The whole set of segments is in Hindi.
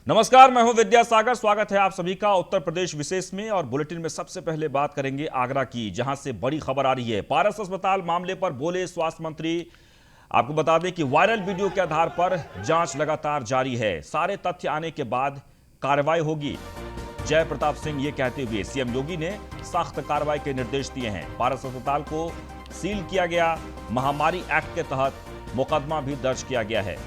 नमस्कार, मैं हूं विद्यासागर। स्वागत है आप सभी का उत्तर प्रदेश विशेष में। और बुलेटिन में सबसे पहले बात करेंगे आगरा की, जहां से बड़ी खबर आ रही है। पारस अस्पताल मामले पर बोले स्वास्थ्य मंत्री। आपको बता दें कि वायरल वीडियो के आधार पर जांच लगातार जारी है। सारे तथ्य आने के बाद कार्रवाई होगी। जय प्रताप सिंह ये कहते हुए सीएम योगी ने सख्त कार्रवाई के निर्देश दिए हैं। पारस अस्पताल को सील किया गया। महामारी एक्ट के तहत मुकदमा भी दर्ज किया गया है।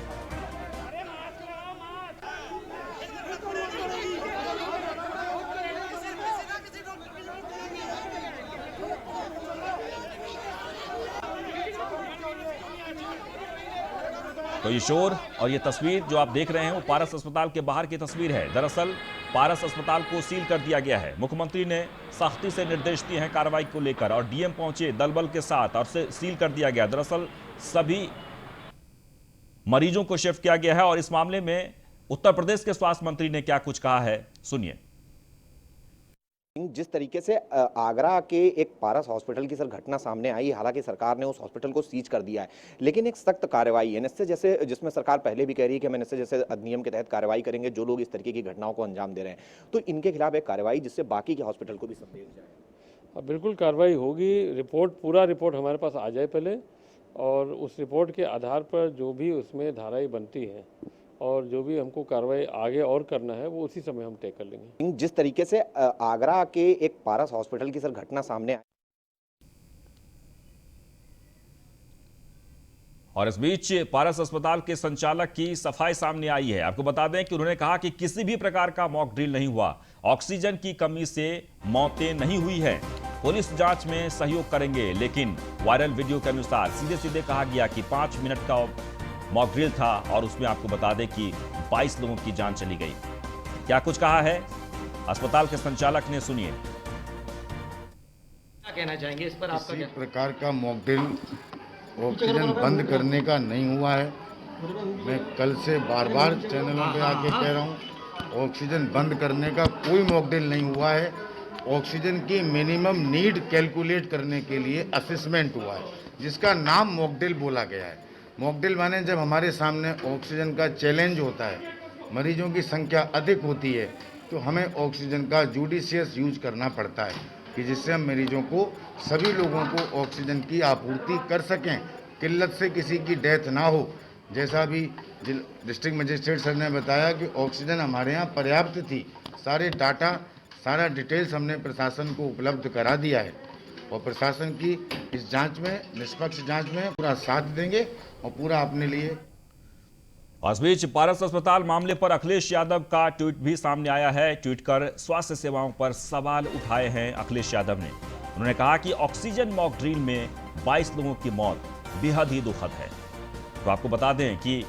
तो ये शोर और ये तस्वीर जो आप देख रहे हैं वो पारस अस्पताल के बाहर की तस्वीर है। दरअसल पारस अस्पताल को सील कर दिया गया है। मुख्यमंत्री ने सख्ती से निर्देश दिए हैं कार्रवाई को लेकर, और डीएम पहुंचे दलबल के साथ और सील कर दिया गया। दरअसल सभी मरीजों को शिफ्ट किया गया है। और इस मामले में उत्तर प्रदेश के स्वास्थ्य मंत्री ने क्या कुछ कहा है, सुनिए। जिस तरीके से आगरा के एक पारस हॉस्पिटल की सर घटना सामने आई, हालांकि सरकार ने उस हॉस्पिटल को सीज कर दिया है, लेकिन एक सख्त कार्रवाई एनएसए जैसे, जिसमें सरकार पहले भी कह रही है कि हम एनएसए जैसे अधिनियम के तहत कार्रवाई करेंगे जो लोग इस तरीके की घटनाओं को अंजाम दे रहे हैं, तो इनके खिलाफ एक कार्रवाई जिससे बाकी के हॉस्पिटल को भी संदेश जाए। बिल्कुल कार्रवाई होगी। पूरा रिपोर्ट हमारे पास आ जाए पहले, और उस रिपोर्ट के आधार पर जो भी उसमें धाराएं बनती हैं और जो भी हमको कार्रवाई आगे और करना है वो उसी समय हम तय कर लेंगे। जिस तरीके से आगरा के एक पारस हॉस्पिटल की सर घटना सामने आई, और इस बीच पारस अस्पताल के संचालक की सफाई सामने आई है। आपको बता दें कि उन्होंने कहा कि किसी भी प्रकार का मॉक ड्रिल नहीं हुआ, ऑक्सीजन की कमी से मौतें नहीं हुई है, पुलिस जांच में सहयोग करेंगे। लेकिन वायरल वीडियो के अनुसार सीधे सीधे कहा गया कि 5 मिनट का मॉक ड्रिल था, और उसमें आपको बता दें कि 22 लोगों की जान चली गई। क्या कुछ कहा है अस्पताल के संचालक ने, सुनिए। क्या कहना चाहेंगे इस पर? आपका किसी प्रकार का मॉक ड्रिल ऑक्सीजन बंद करने का नहीं हुआ है। मैं कल से बार बार चैनलों पे आके कह रहा हूँ, ऑक्सीजन बंद करने का कोई मॉक ड्रिल नहीं हुआ है। ऑक्सीजन की मिनिमम नीड कैलकुलेट करने के लिए असेसमेंट हुआ है, जिसका नाम मॉक ड्रिल बोला गया है। मॉक ड्रिल माने जब हमारे सामने ऑक्सीजन का चैलेंज होता है, मरीजों की संख्या अधिक होती है, तो हमें ऑक्सीजन का जुडिशियस यूज करना पड़ता है कि जिससे हम मरीजों को, सभी लोगों को ऑक्सीजन की आपूर्ति कर सकें, किल्लत से किसी की डेथ ना हो। जैसा भी डिस्ट्रिक्ट मजिस्ट्रेट सर ने बताया कि ऑक्सीजन हमारे यहाँ पर्याप्त थी। सारे डाटा, सारा डिटेल्स हमने प्रशासन को उपलब्ध करा दिया है, और प्रशासन की इस जांच में, निष्पक्ष जांच में पूरा साथ देंगे और पूरा अपने लिए। इस बीच पारस अस्पताल मामले पर अखिलेश यादव का ट्वीट भी सामने आया है। ट्वीट कर स्वास्थ्य सेवाओं पर सवाल उठाए हैं अखिलेश यादव ने। उन्होंने कहा कि ऑक्सीजन मॉक ड्रिल में 22 लोगों की मौत बेहद ही दुखद है। तो आपको बता दें कि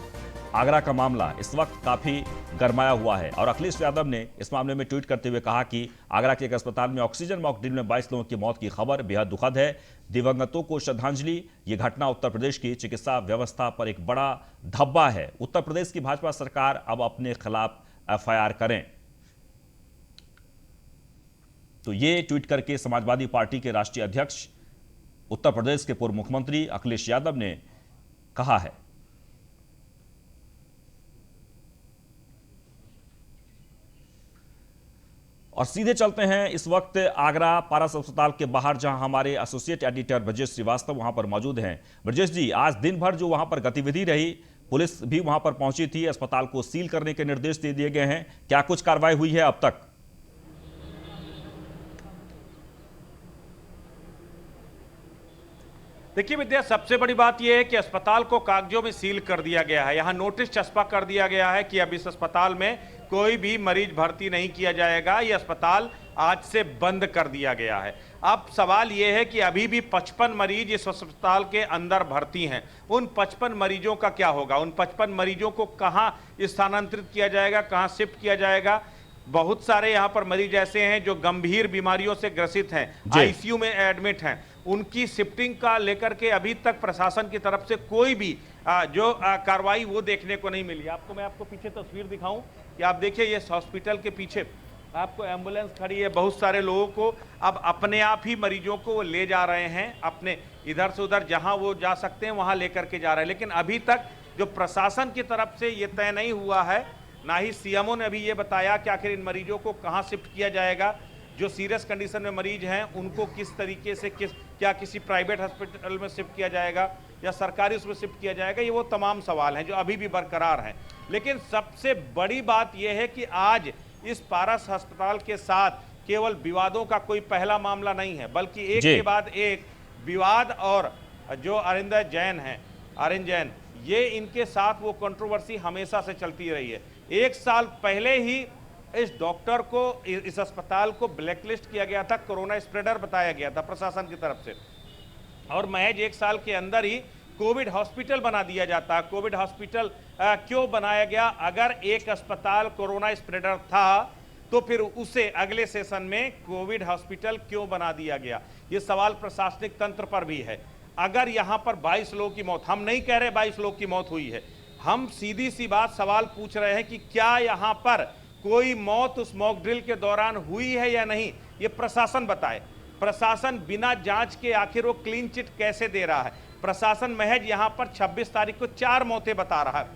आगरा का मामला इस वक्त काफी गरमाया हुआ है, और अखिलेश यादव ने इस मामले में ट्वीट करते हुए कहा कि आगरा के एक अस्पताल में ऑक्सीजन मॉक ड्रिल में 22 लोगों की मौत की खबर बेहद दुखद है। दिवंगतों को श्रद्धांजलि। ये घटना उत्तर प्रदेश की चिकित्सा व्यवस्था पर एक बड़ा धब्बा है। उत्तर प्रदेश की भाजपा सरकार अब अपने खिलाफ एफआईआर करें। तो ये ट्वीट करके समाजवादी पार्टी के राष्ट्रीय अध्यक्ष, उत्तर प्रदेश के पूर्व मुख्यमंत्री अखिलेश यादव ने कहा है। और सीधे चलते हैं इस वक्त आगरा पारस अस्पताल के बाहर, जहां हमारे एसोसिएट एडिटर ब्रजेश श्रीवास्तव वहां पर मौजूद हैं। ब्रजेश जी, आज दिन भर जो वहां पर गतिविधि रही, पुलिस भी वहां पर पहुंची थी, अस्पताल को सील करने के निर्देश दे दिए गए हैं, क्या कुछ कार्रवाई हुई है अब तक? देखिए विद्या, सबसे बड़ी बात यह है कि अस्पताल को कागजों में सील कर दिया गया है। यहां नोटिस चस्पा कर दिया गया है कि अब इस अस्पताल में कोई भी मरीज भर्ती नहीं किया जाएगा। यह अस्पताल आज से बंद कर दिया गया है। अब सवाल यह है कि अभी भी 55 मरीज इस अस्पताल के अंदर भर्ती हैं। उन 55 मरीजों का क्या होगा? उन 55 मरीजों को कहां स्थानांतरित किया जाएगा, कहां शिफ्ट किया जाएगा? बहुत सारे यहां पर मरीज ऐसे हैं जो गंभीर बीमारियों से ग्रसित हैं, आईसीयू में एडमिट हैं। उनकी शिफ्टिंग का लेकर के अभी तक प्रशासन की तरफ से कोई भी जो कार्रवाई वो देखने को नहीं मिली। आपको पीछे तस्वीर दिखाऊं कि आप देखिए, ये हॉस्पिटल के पीछे आपको एम्बुलेंस खड़ी है। बहुत सारे लोगों को अब अपने आप ही मरीजों को वो ले जा रहे हैं, अपने इधर से उधर जहां वो जा सकते हैं वहां लेकर के जा रहे हैं। लेकिन अभी तक जो प्रशासन की तरफ से ये तय नहीं हुआ है ना ही सीएमओ ने अभी ये बताया कि आखिर इन मरीजों को कहां शिफ्ट किया जाएगा। जो सीरियस कंडीशन में मरीज हैं उनको किस तरीके से क्या किसी प्राइवेट हॉस्पिटल में शिफ्ट किया जाएगा या सरकारी उसमें शिफ्ट किया जाएगा, ये वो तमाम सवाल हैं जो अभी भी बरकरार हैं। लेकिन सबसे बड़ी बात यह है कि आज इस पारस अस्पताल के साथ केवल विवादों का कोई पहला मामला नहीं है, बल्कि एक के बाद एक विवाद। और जो अरिंदर जैन हैं, आर्यन जैन, ये इनके साथ वो कंट्रोवर्सी हमेशा से चलती रही है। 1 साल पहले ही इस डॉक्टर को, इस अस्पताल को ब्लैकलिस्ट किया गया था, कोरोना स्प्रेडर बताया गया था प्रशासन की तरफ से, और महज 1 साल के अंदर ही कोविड हॉस्पिटल बना दिया जाता। कोविड हॉस्पिटल क्यों बनाया गया? अगर एक अस्पताल कोरोना स्प्रेडर था तो फिर उसे अगले सेशन में कोविड हॉस्पिटल क्यों बना दिया गया? ये सवाल प्रशासनिक तंत्र पर भी है। अगर यहां पर 22 लोगों की मौत, हम नहीं कह रहे 22 लोगों की मौत हुई है, हम सीधी सी बात सवाल पूछ रहे हैं कि क्या यहां पर कोई मौत उस मॉक ड्रिल के दौरान हुई है या नहीं, ये प्रशासन बताए। प्रशासन बिना जांच के आखिर वो क्लीन चिट कैसे दे रहा है? प्रशासन महज यहां पर 26 तारीख को 4 मौतें बता रहा है,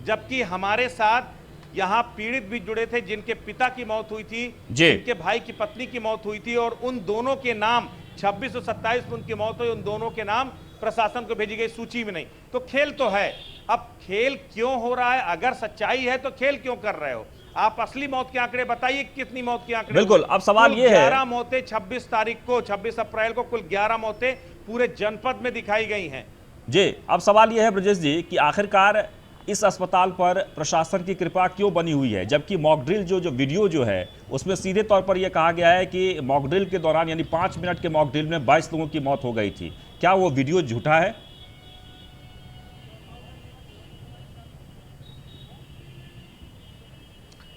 जबकि हमारे साथ यहां पीड़ित भी जुड़े थे जिनके पिता की मौत हुई थी, जिनके भाई की पत्नी की मौत हुई थी, और उन दोनों के नाम 26 और 27 में उनकी मौत हुई, उन दोनों के नाम प्रशासन को भेजी गई सूची में नहीं। तो खेल तो है, अब खेल क्यों हो रहा है? अगर सच्चाई है तो खेल क्यों कर रहे हो? आप असली मौत के आंकड़े बताइए, कितनी मौत के आंकड़े? बिल्कुल, अब सवाल ये है, 11 मौतें 26 तारीख को, 26 अप्रैल को कुल 11 मौतें पूरे जनपद में दिखाई गई हैं। जी, अब सवाल यह है ब्रजेश जी कि आखिरकार इस अस्पताल पर प्रशासन की कृपा क्यों बनी हुई है, जबकि मॉक ड्रिल जो वीडियो जो है उसमें सीधे तौर पर यह कहा गया है कि मॉक ड्रिल के दौरान, यानी 5 मिनट के मॉक ड्रिल में 22 लोगों की मौत हो गई थी। क्या वो वीडियो झूठा है?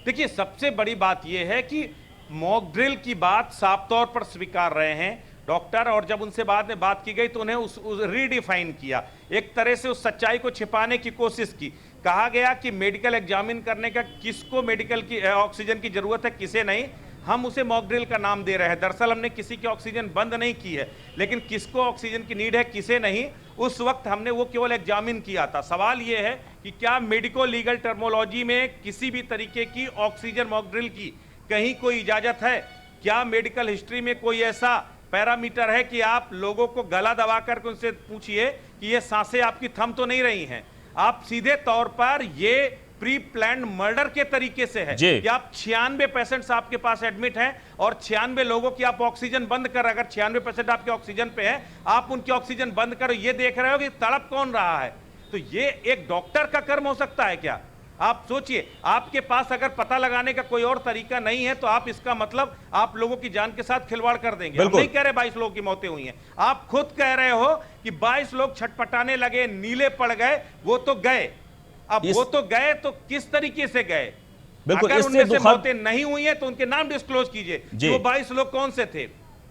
देखिए, सबसे बड़ी बात यह है कि मॉक ड्रिल की बात साफ तौर पर स्वीकार रहे हैं डॉक्टर, और जब उनसे बाद में बात की गई तो उन्हें उस रीडिफाइन किया, एक तरह से उस सच्चाई को छिपाने की कोशिश की। कहा गया कि मेडिकल एग्जामिन करने का, किसको मेडिकल की ऑक्सीजन की जरूरत है, किसे नहीं, हम उसे मॉक ड्रिल का नाम दे रहे हैं। दरअसल हमने किसी की ऑक्सीजन बंद नहीं की है, लेकिन किसको ऑक्सीजन की नीड है, किसे नहीं, उस वक्त हमने वो केवल एग्जामिन किया था। सवाल ये है कि क्या मेडिको लीगल टर्मोलॉजी में किसी भी तरीके की ऑक्सीजन मॉक ड्रिल की कहीं कोई इजाजत है? क्या मेडिकल हिस्ट्री में कोई ऐसा पैरामीटर है कि आप लोगों को गला दबा करके उनसे पूछिए कि ये सांसें आपकी थम तो नहीं रही हैं? आप सीधे तौर पर ये प्री प्लान्ड मर्डर के तरीके से है कि आप 96 पेशेंट्स आपके पास एडमिट हैं और 96 लोगों की आप ऑक्सीजन बंद कर, अगर 96 पेशेंट आपके ऑक्सीजन पे है, आप उनकी ऑक्सीजन बंद करो, ये देख रहे हो कि तड़प कौन रहा है? तो ये एक डॉक्टर का कर्म हो सकता है क्या? आप सोचिए, आपके पास अगर पता लगाने का कोई और तरीका नहीं है तो आप इसका मतलब आप लोगों की जान के साथ खिलवाड़ कर देंगे। हम नहीं कह रहे 22 लोगों की मौतें हुई हैं, आप खुद कह रहे हो कि 22 लोग छटपटाने लगे, नीले पड़ गए, वो तो गए। अब वो तो गए तो किस तरीके से गए? बिल्कुल, अगर उनमें से मौतें नहीं हुई हैं तो उनके नाम डिस्क्लोज कीजिए, वो 22 लोग कौन से थे,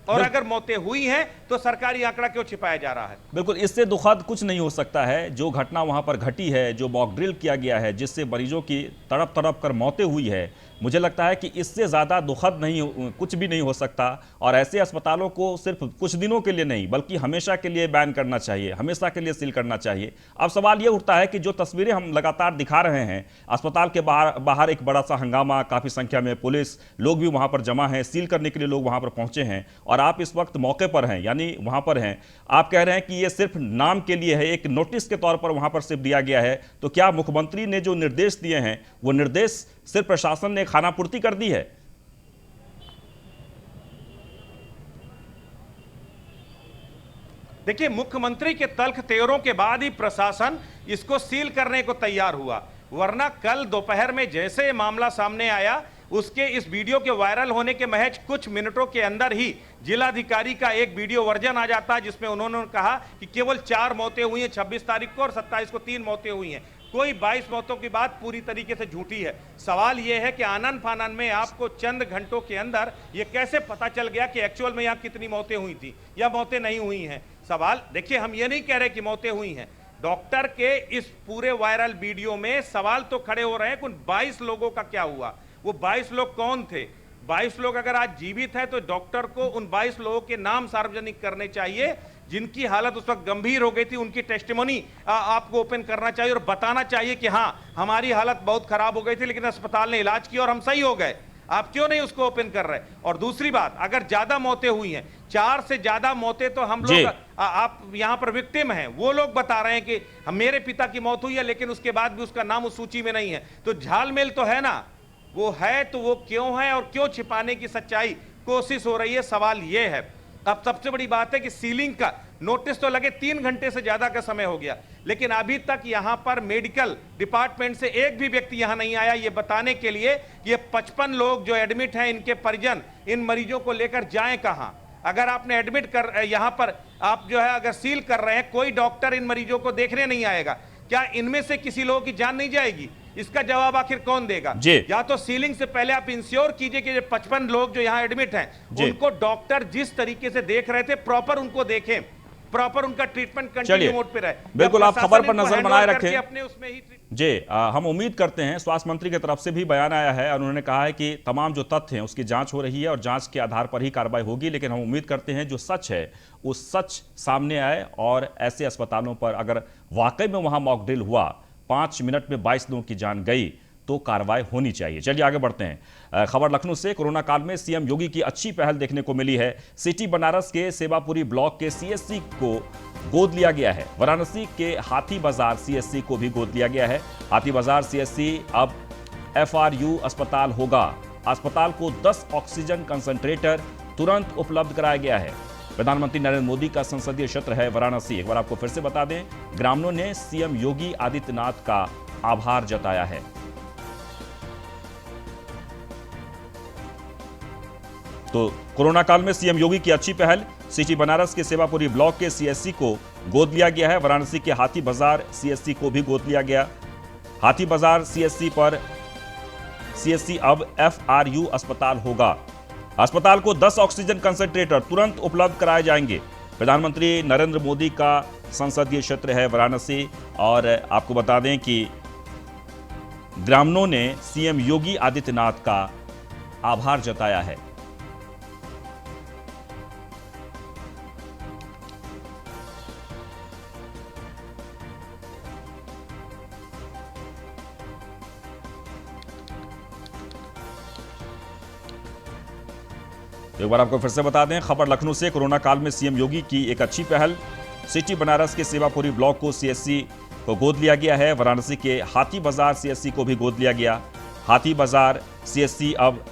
और अगर मौतें हुई हैं तो सरकारी आंकड़ा क्यों छिपाया जा रहा है? बिल्कुल, इससे दुखद कुछ नहीं हो सकता है। जो घटना वहां पर घटी है, जो मॉक ड्रिल किया गया है, जिससे मरीजों की तड़प तड़प कर मौतें हुई है, मुझे लगता है कि इससे ज़्यादा दुखद नहीं, कुछ भी नहीं हो सकता। और ऐसे अस्पतालों को सिर्फ कुछ दिनों के लिए नहीं बल्कि हमेशा के लिए बैन करना चाहिए, हमेशा के लिए सील करना चाहिए। अब सवाल ये उठता है कि जो तस्वीरें हम लगातार दिखा रहे हैं, अस्पताल के बाहर एक बड़ा सा हंगामा, काफ़ी संख्या में पुलिस लोग भी वहाँ पर जमा हैं, सील करने के लिए लोग वहाँ पर पहुँचे हैं, और आप इस वक्त मौके पर हैं, यानी वहाँ पर हैं। आप कह रहे हैं कि ये सिर्फ नाम के लिए है, एक नोटिस के तौर पर वहाँ पर सिर्फ दिया गया है। तो क्या मुख्यमंत्री ने जो निर्देश दिए हैं वो निर्देश सिर्फ प्रशासन ने खानापूर्ति कर दी है? देखिए, मुख्यमंत्री के तल्ख तेवरों के बाद ही प्रशासन इसको सील करने को तैयार हुआ, वरना कल दोपहर में जैसे ये मामला सामने आया, उसके इस वीडियो के वायरल होने के महज कुछ मिनटों के अंदर ही जिलाधिकारी का एक वीडियो वर्जन आ जाता है जिसमें उन्होंने कहा कि केवल 4 मौतें हुई हैं 26 तारीख को और 27 को 3 मौतें हुई हैं। कोई 22 मौतों की बात पूरी तरीके से झूठी है। सवाल यह है कि आनन फानन में आपको चंद घंटों के अंदर यह कैसे पता चल गया कि एक्चुअल में यहां कितनी मौतें हुई थी या मौतें नहीं हुई हैं? सवाल, देखिए, हम ये नहीं कह रहे कि मौतें हुई हैं। डॉक्टर के इस पूरे वायरल वीडियो में सवाल तो खड़े हो रहे हैं कि उन 22 लोगों का क्या हुआ? वो 22 लोग कौन थे? 22 लोग अगर आज जीवित हैं तो डॉक्टर को उन 22 लोगों के नाम सार्वजनिक करने चाहिए जिनकी हालत उस वक्त गंभीर हो गई थी, उनकी टेस्टिमोनी आपको ओपन करना चाहिए और बताना चाहिए कि हाँ, हमारी हालत बहुत खराब हो गई थी, लेकिन अस्पताल ने इलाज किया और हम सही हो गए। आप क्यों नहीं उसको ओपन कर रहे? और दूसरी बात, अगर ज्यादा मौतें हुई हैं, 4 से ज्यादा मौतें, तो हम लोग, आप यहां पर विक्टिम हैं, वो लोग बता रहे हैं कि मेरे पिता की मौत हुई है, लेकिन उसके बाद भी उसका नाम उस सूची में नहीं है। तो झालमेल तो है ना, वो है तो वो क्यों है और क्यों छिपाने की सच्चाई कोशिश हो रही है, सवाल ये है। अब सबसे बड़ी बात है कि सीलिंग का नोटिस तो लगे 3 घंटे से ज्यादा का समय हो गया, लेकिन अभी तक यहां पर मेडिकल डिपार्टमेंट से एक भी व्यक्ति यहां नहीं आया ये बताने के लिए ये 55 लोग जो एडमिट हैं, इनके परिजन इन मरीजों को लेकर जाएं कहां। अगर आपने एडमिट कर, यहां पर आप जो है अगर सील कर रहे हैं, कोई डॉक्टर इन मरीजों को देखने नहीं आएगा, क्या इनमें से किसी लोगों की जान नहीं जाएगी? इसका जवाब आखिर कौन देगा? या तो सीलिंग से पहले आप इंश्योर कीजिए कि 55 लोग जो यहां एडमिट हैं, उनको डॉक्टर जिस तरीके से देख रहे थे, प्रॉपर उनको देखें, प्रॉपर उनका ट्रीटमेंट कंटिन्यू मोड पे रहे। बिल्कुल, आप खबर पर नजर बनाए रखें। अपने उसमें ही जी, हम उम्मीद करते हैं, स्वास्थ्य मंत्री की तरफ से भी बयान आया है और उन्होंने कहा है कि तमाम जो तथ्य हैं उसकी जांच हो रही है और जांच के आधार पर ही कार्रवाई होगी, लेकिन हम उम्मीद करते हैं जो सच है वो सच सामने आए और ऐसे अस्पतालों पर अगर वाकई में वहां मॉक ड्रिल हुआ, 5 मिनट में 22 लोगों की जान गई, तो कार्रवाई होनी चाहिए। चलिए आगे बढ़ते हैं। खबर लखनऊ से। कोरोना काल में सीएम योगी की अच्छी पहल देखने को मिली है। सिटी बनारस के सेवापुरी ब्लॉक के सीएससी को गोद लिया गया है। वाराणसी के हाथी बाजार सीएससी को भी गोद लिया गया है। हाथी बाजार सीएससी अब FRU अस्पताल होगा। अस्पताल को 10 ऑक्सीजन कंसंट्रेटर तुरंत उपलब्ध कराया गया है। प्रधानमंत्री नरेंद्र मोदी का संसदीय क्षेत्र है वाराणसी। एक बार आपको फिर से बता दें, ग्रामीणों ने सीएम योगी आदित्यनाथ का आभार जताया है। तो कोरोना काल में सीएम योगी की अच्छी पहल, सिटी बनारस के सेवापुरी ब्लॉक के सीएससी को गोद लिया गया है। वाराणसी के हाथी बाजार सीएससी को भी गोद लिया गया। हाथी बाजार सीएससी पर सीएससी अब FRU अस्पताल होगा। अस्पताल को 10 ऑक्सीजन कंसंट्रेटर तुरंत उपलब्ध कराए जाएंगे। प्रधानमंत्री नरेंद्र मोदी का संसदीय क्षेत्र है वाराणसी और आपको बता दें कि ग्रामीणों ने सीएम योगी आदित्यनाथ का आभार जताया है। एक बार आपको फिर से बता दें, खबर लखनऊ से। कोरोना काल में सीएम योगी की एक अच्छी पहल, सिटी बनारस के सेवापुरी ब्लॉक को सीएससी को गोद लिया गया है। वाराणसी के हाथी बाजार सीएससी को भी गोद लिया गया। हाथी बाजार सीएससी अब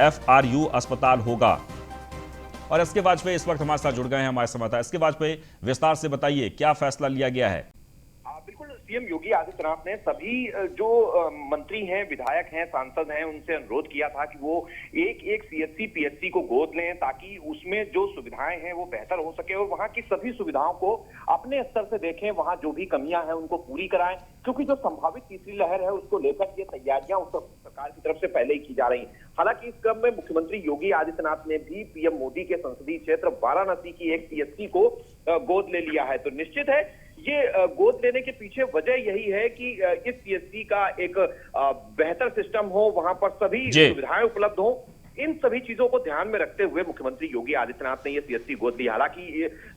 FRU अस्पताल होगा। और एसके वाजपेयी इस वक्त हमारे साथ जुड़ गए हैं, हमारे संवाददाता। एसके वाजपेयी, विस्तार से बताइए क्या फैसला लिया गया है? बिल्कुल, सीएम योगी आदित्यनाथ ने सभी जो मंत्री हैं, विधायक हैं, सांसद हैं, उनसे अनुरोध किया था कि वो एक सीएससी पीएचसी को गोद लें ताकि उसमें जो सुविधाएं हैं वो बेहतर हो सके और वहां की सभी सुविधाओं को अपने स्तर से देखें, वहां जो भी कमियां हैं उनको पूरी कराएं, क्योंकि जो संभावित तीसरी लहर है उसको लेकर ये तैयारियां उत्तर सरकार की तरफ से पहले ही की जा रही। हालांकि इस क्रम में मुख्यमंत्री योगी आदित्यनाथ ने भी पीएम मोदी के संसदीय क्षेत्र वाराणसी की एक सीएससी को गोद ले लिया है। तो निश्चित है ये गोद लेने के पीछे वजह यही है कि इस सीएससी का एक बेहतर सिस्टम हो, वहां पर सभी सुविधाएं उपलब्ध हो। इन सभी चीजों को ध्यान में रखते हुए मुख्यमंत्री योगी आदित्यनाथ ने ये सीएससी गोद ली। हालांकि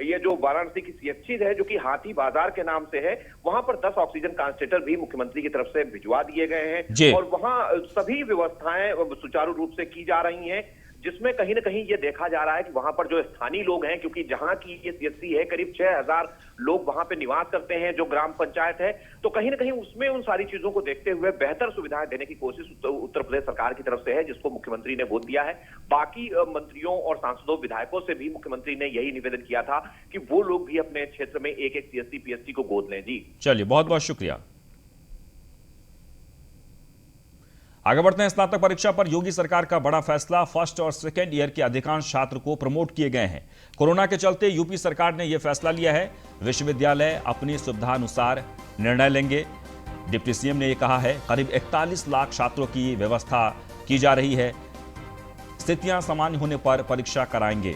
ये जो वाराणसी की सीएससी है, जो कि हाथी बाजार के नाम से है, वहां पर 10 ऑक्सीजन कंसंट्रेटर भी मुख्यमंत्री की तरफ से भिजवा दिए गए हैं और वहां सभी व्यवस्थाएं सुचारू रूप से की जा रही हैं, जिसमें कहीं ना कहीं ये देखा जा रहा है कि वहां पर जो स्थानीय लोग हैं, क्योंकि जहां की ये सीएससी है, करीब 6000 लोग वहां पे निवास करते हैं, जो ग्राम पंचायत है, तो कहीं ना कहीं उसमें उन सारी चीजों को देखते हुए बेहतर सुविधाएं देने की कोशिश उत्तर प्रदेश सरकार की तरफ से है, जिसको मुख्यमंत्री ने गोद दिया है। बाकी मंत्रियों और सांसदों, विधायकों से भी मुख्यमंत्री ने यही निवेदन किया था कि वो लोग भी अपने क्षेत्र में एक सीएससी पीएचसी को गोद लें। जी चलिए, बहुत बहुत शुक्रिया। आगे बढ़ते हैं। स्नातक परीक्षा पर योगी सरकार का बड़ा फैसला, फर्स्ट और सेकेंड ईयर के अधिकांश छात्र को प्रमोट किए गए हैं। कोरोना के चलते यूपी सरकार ने यह फैसला लिया है। विश्वविद्यालय अपनी सुविधानुसार निर्णय लेंगे। डिप्टी सीएम ने यह कहा है। करीब 41 लाख छात्रों की व्यवस्था की जा रही है। स्थितियां सामान्य होने पर परीक्षा कराएंगे।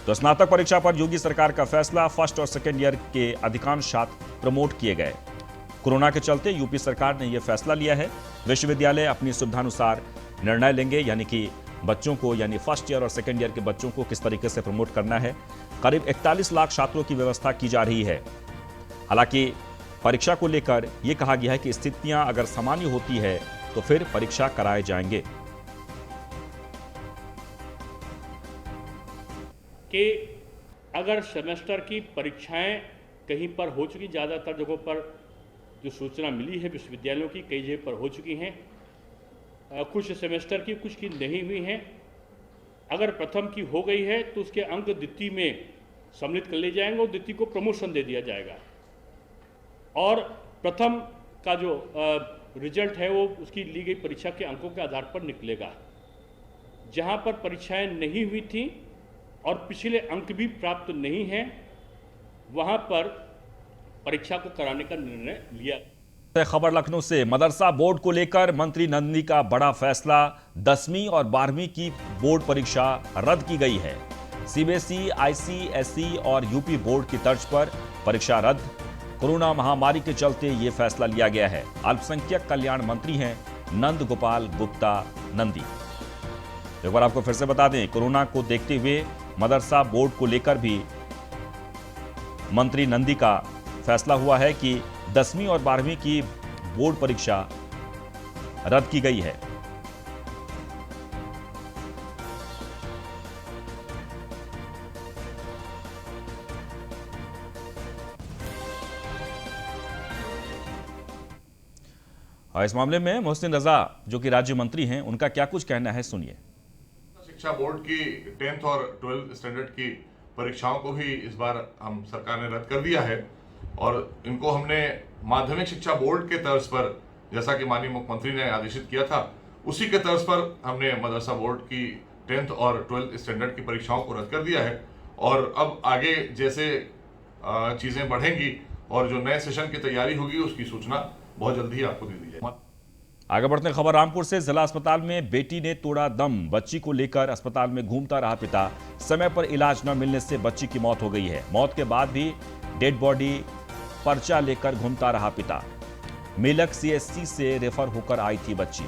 तो स्नातक परीक्षा पर योगी सरकार का फैसला, फर्स्ट और सेकेंड ईयर के अधिकांश छात्र प्रमोट किए गए। कोरोना के चलते यूपी सरकार ने यह फैसला लिया है। विश्वविद्यालय अपनी सुविधानुसार निर्णय लेंगे, यानी कि बच्चों को यानी फर्स्ट ईयर और सेकेंड ईयर के बच्चों को किस तरीके से प्रमोट करना है। करीब 41 लाख छात्रों की व्यवस्था की जा रही है। हालांकि परीक्षा को लेकर यह कहा गया है कि स्थितियां अगर सामान्य होती है तो फिर परीक्षा कराए जाएंगे। कि अगर सेमेस्टर की परीक्षाएं कहीं पर हो चुकी, ज़्यादातर जगहों पर जो सूचना मिली है विश्वविद्यालयों की कई जगह पर हो चुकी हैं, कुछ सेमेस्टर की, कुछ की नहीं हुई हैं। अगर प्रथम की हो गई है तो उसके अंक द्वितीय में सम्मिलित कर लिए जाएंगे और द्वितीय को प्रमोशन दे दिया जाएगा और प्रथम का जो रिजल्ट है वो उसकी ली गई परीक्षा के अंकों के आधार पर निकलेगा। जहां पर परीक्षाएं नहीं हुई थी और पिछले अंक भी प्राप्त नहीं हैं, वहां पर परीक्षा को कराने का निर्णय लिया। खबर लखनऊ से, मदरसा बोर्ड को लेकर मंत्री नंदी का बड़ा फैसला। 10वीं और 12वीं की बोर्ड परीक्षा रद्द की गई है। सीबीएसई, आईसीएसई और यूपी बोर्ड की तर्ज पर परीक्षा रद्द। कोरोना महामारी के चलते यह फैसला लिया गया है। अल्पसंख्यक कल्याण मंत्री हैं नंद गोपाल गुप्ता नंदी। एक बार आपको फिर से बता दें, कोरोना को देखते हुए मदरसा बोर्ड को लेकर भी मंत्री नंदी का फैसला हुआ है कि 10वीं और 12वीं की बोर्ड परीक्षा रद्द की गई है। और इस मामले में मोहसिन रजा जो कि राज्य मंत्री हैं, उनका क्या कुछ कहना है, सुनिए। शिक्षा बोर्ड की 10th और 12th स्टैंडर्ड की परीक्षाओं को भी इस बार हम सरकार ने रद्द कर दिया है और इनको हमने माध्यमिक शिक्षा बोर्ड के तर्ज पर, जैसा कि माननीय मुख्यमंत्री ने आदेशित किया था, उसी के तर्ज पर हमने मदरसा बोर्ड की 10th और 12th स्टैंडर्ड की परीक्षाओं को रद्द कर दिया है। और अब आगे जैसे चीज़ें बढ़ेंगी और जो नए सेशन की तैयारी होगी उसकी सूचना बहुत जल्दी ही आपको दे दी जाएगी। आगे बढ़ते हैं, खबर रामपुर से। जिला अस्पताल में बेटी ने तोड़ा दम। बच्ची को लेकर अस्पताल में घूमता रहा पिता। समय पर इलाज न मिलने से बच्ची की मौत हो गई है। मौत के बाद भी डेड बॉडी पर्चा लेकर घूमता रहा पिता। मेलक सीएससी से रेफर होकर आई थी बच्ची।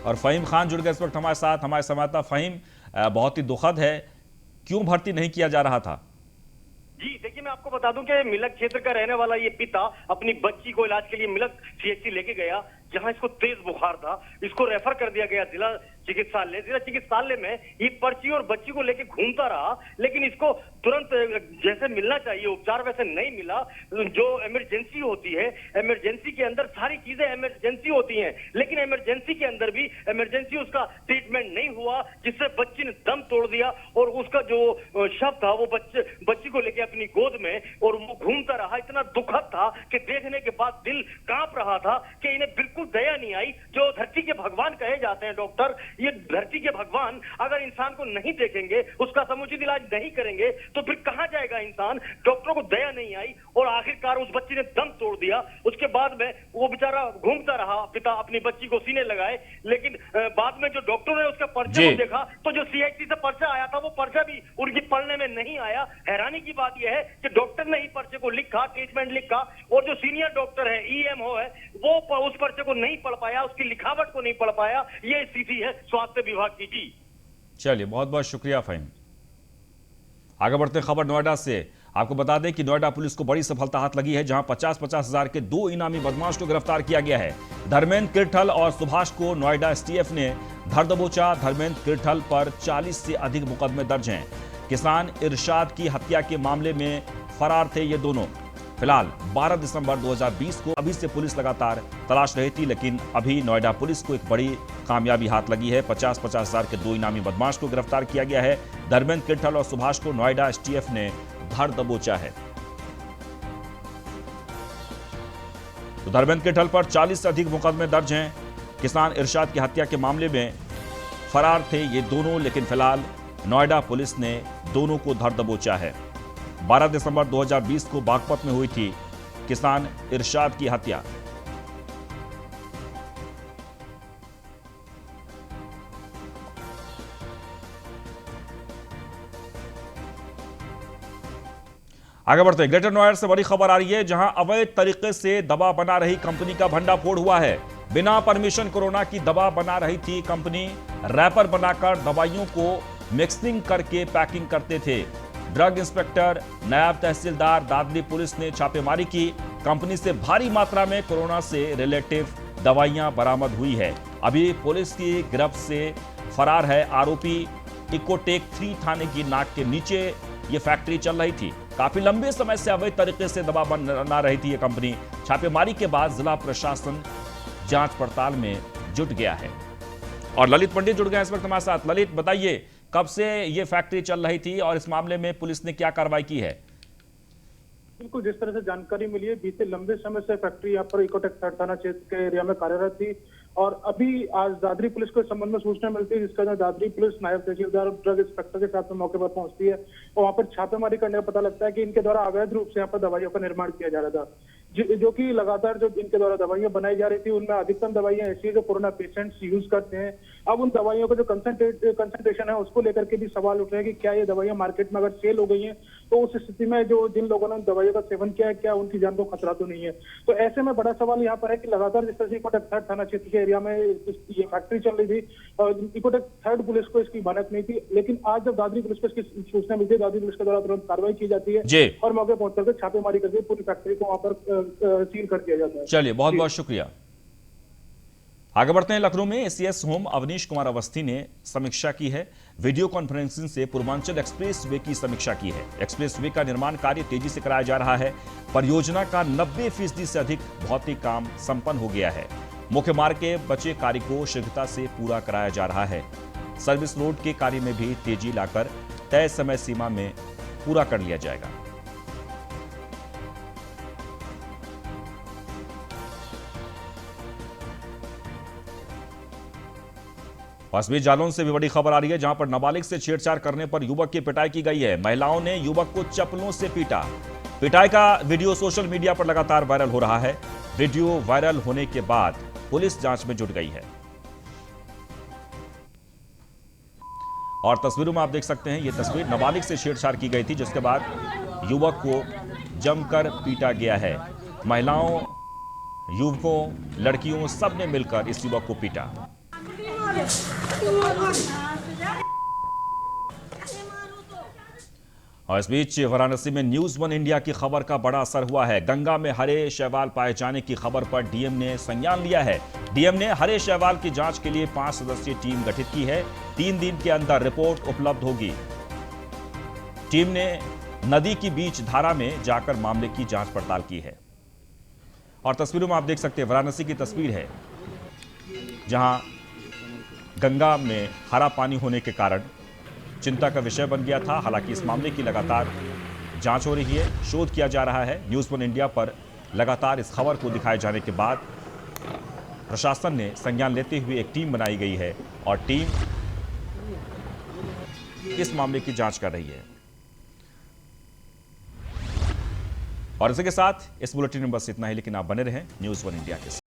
और फहीम खान जुड़ गए इस वक्त हमारे साथ, हमारे संवाददाता। फहीम, बहुत ही दुखद है, क्यों भर्ती नहीं किया जा रहा था? जी देखिए, मैं आपको बता दूं कि मिलक क्षेत्र का रहने वाला ये पिता अपनी बच्ची को इलाज के लिए मिलक सीएचसी लेके गया, जहां इसको तेज बुखार था। इसको रेफर कर दिया गया जिला चिकित्सालय में। ये पर्ची और बच्ची को लेके घूमता रहा, लेकिन इसको तुरंत जैसे मिलना चाहिए उपचार वैसे नहीं मिला। जो इमरजेंसी होती है, इमरजेंसी के अंदर सारी चीजें इमरजेंसी होती हैं, लेकिन इमरजेंसी के अंदर भी इमरजेंसी उसका ट्रीटमेंट नहीं हुआ, जिससे बच्ची ने दम तोड़ दिया और उसका जो शव था वो बच्ची को लेके अपनी गोद में और वो घूमता रहा। इतना दुखद था कि देखने के बाद दिल कांप रहा था कि इन्हें बिल्कुल दया नहीं आई। जो धरती के भगवान कहे जाते हैं डॉक्टर, ये धरती के भगवान अगर इंसान को नहीं देखेंगे, उसका समुचित इलाज नहीं करेंगे, तो फिर कहां जाएगा इंसान। डॉक्टरों को दया नहीं आई और आखिरकार उस बच्ची ने दम तोड़ दिया। उसके बाद में वो बेचारा घूमता रहा, पिता अपनी बच्ची को सीने लगाए, लेकिन बाद में जो डॉक्टरों ने उसका पर्चा को देखा तो जो सीएचसी से पर्चा आया था वो पर्चा भी उनकी पढ़ने में नहीं आया। हैरानी की बात यह है कि डॉक्टर ने ही पर्चे को लिखा, ट्रीटमेंट लिखा, और जो सीनियर डॉक्टर है, ईएमओ है, वो उस पर्चे को नहीं पढ़ पाया, उसकी लिखावट को नहीं पढ़ पाया। ये स्थिति है स्वास्थ्य विभाग की। जी चलिए, बहुत बहुत शुक्रिया फहीम। आगे बढ़ते हैं, खबर नोएडा से। आपको बता दें कि नोएडा पुलिस को बड़ी सफलता हाथ लगी है, जहां 50-50 हजार के 2 इनामी बदमाश को गिरफ्तार किया गया है। धर्मेंद्र किरठल और सुभाष को नोएडा एसटीएफ ने धर दबोचा। धर्मेंद्र किरठल पर 40 से अधिक मुकदमे दर्ज हैं। किसान इरशाद की हत्या के मामले में फरार थे ये दोनों। फिलहाल 12 दिसंबर 2020 को अभी से पुलिस लगातार तलाश रही थी, लेकिन अभी नोएडा पुलिस को एक बड़ी कामयाबी हाथ लगी है। 50-50 हजार के 2 इनामी बदमाश को गिरफ्तार किया गया है। धर्मेंद्र किरठल और सुभाष को नोएडा एसटीएफ ने धर दबोचा है। तो धर्मेंद्र किरठल पर 40 से अधिक मुकदमे दर्ज हैं। किसान इरशाद की हत्या के मामले में फरार थे ये दोनों, लेकिन फिलहाल नोएडा पुलिस ने दोनों को धर दबोचा है। 12 दिसंबर 2020 को बागपत में हुई थी किसान इरशाद की हत्या। आगे बढ़ते हैं, ग्रेटर नोएडा से बड़ी खबर आ रही है, जहां अवैध तरीके से दवा बना रही कंपनी का भंडाफोड़ हुआ है। बिना परमिशन कोरोना की दवा बना रही थी कंपनी। रैपर बनाकर दवाइयों को मिक्सिंग करके पैकिंग करते थे। ड्रग इंस्पेक्टर, नायब तहसीलदार, दादरी पुलिस ने छापेमारी की। कंपनी से भारी मात्रा में कोरोना से रिलेटिव दवाइयां बरामद हुई है। अभी पुलिस की गिरफ्त से फरार है आरोपी। इकोटेक 3 थाने की नाक के नीचे ये फैक्ट्री चल रही थी। काफी लंबे समय से अवैध तरीके से दवा बना रही थी ये कंपनी। छापेमारी के बाद जिला प्रशासन जांच पड़ताल में जुट गया है। और ललित पंडित जुड़ गए इस वक्त हमारे साथ। ललित, बताइए कब से ये फैक्ट्री चल रही थी और इस मामले में पुलिस ने क्या कार्रवाई की है? बिल्कुल, जिस तरह से जानकारी मिली है, बीते लंबे समय से फैक्ट्री यहाँ पर इकोटेक थाना क्षेत्र के एरिया में कार्यरत थी और अभी आज दादरी पुलिस को इस संबंध में सूचना मिलती है, जिसका दादरी पुलिस नायब तहसीलदार ड्रग इंस्पेक्टर के साथ में मौके पर पहुंचती है और वहां पर छापेमारी करने का पता लगता है कि इनके द्वारा अवैध रूप से यहाँ पर दवाइयों का निर्माण किया जा रहा था, जो कि लगातार जो इनके द्वारा दवाइयां बनाई जा रही थी उनमें अधिकतम दवाइयां ऐसी है जो कोरोना पेशेंट्स यूज करते हैं। अब उन दवाइयों का जो कंसंट्रेशन है उसको लेकर के भी सवाल उठ रहे हैं कि क्या ये दवाइयां मार्केट में अगर सेल हो गई हैं तो उस स्थिति में जो जिन लोगों ने दवाइयों का सेवन किया है क्या उनकी जान को खतरा तो नहीं है। तो ऐसे में बड़ा सवाल यहाँ पर है कि लगातार जिस तरह से इकोटेक 3 थाना क्षेत्र के एरिया में ये फैक्ट्री चल रही थी और इकोटेक 3 पुलिस को इसकी भनक नहीं थी, लेकिन आज जब दादरी पुलिस को इसकी सूचना मिलती है, दादरी पुलिस के द्वारा तुरंत कार्रवाई की जाती है और मौके पहुंच करके छापेमारी करके पूरी फैक्ट्री को वहां पर सील कर दिया जाता है। चलिए, बहुत बहुत शुक्रिया। आगे बढ़ते हैं। लखनऊ में एसीएस होम अवनीश कुमार अवस्थी ने समीक्षा की है। वीडियो कॉन्फ्रेंसिंग से पूर्वांचल एक्सप्रेस वे की समीक्षा की है। एक्सप्रेस वे का निर्माण कार्य तेजी से कराया जा रहा है। परियोजना का 90% से अधिक भौतिक काम संपन्न हो गया है। मुख्य मार्ग के बचे कार्य को शीघ्रता से पूरा कराया जा रहा है। सर्विस रोड के कार्य में भी तेजी लाकर तय समय सीमा में पूरा कर लिया जाएगा। इस बीच जालौन से भी बड़ी खबर आ रही है, जहां पर नाबालिग से छेड़छाड़ करने पर युवक की पिटाई की गई है। महिलाओं ने युवक को चप्पलों से पीटा। पिटाई का वीडियो सोशल मीडिया पर लगातार वायरल हो रहा है। वीडियो वायरल होने के बाद पुलिस जांच में जुट गई है और तस्वीरों में आप देख सकते हैं, यह तस्वीर नाबालिग से छेड़छाड़ की गई थी, जिसके बाद युवक को जमकर पीटा गया है। महिलाओं, युवकों, लड़कियों सब ने मिलकर इस युवक को पीटा। और इस बीच वाराणसी में न्यूज़ 1 इंडिया की खबर का बड़ा असर हुआ है। गंगा में हरे शैवाल पाए जाने की खबर पर डीएम ने संज्ञान लिया है। डीएम ने हरे शैवाल की जांच के लिए 5 सदस्यीय टीम गठित की है। 3 दिन के अंदर रिपोर्ट उपलब्ध होगी। टीम ने नदी की बीच धारा में जाकर मामले की जांच पड़ताल की है और तस्वीरों में आप देख सकते हैं, वाराणसी की तस्वीर है, जहां गंगा में हरा पानी होने के कारण चिंता का विषय बन गया था। हालांकि इस मामले की लगातार जांच हो रही है, शोध किया जा रहा है। न्यूज़ 1 इंडिया पर लगातार इस खबर को दिखाए जाने के बाद प्रशासन ने संज्ञान लेते हुए एक टीम बनाई गई है और टीम इस मामले की जांच कर रही है। और इसी के साथ इस बुलेटिन में बस इतना ही, लेकिन आप बने रहें न्यूज़ 1 इंडिया के साथ।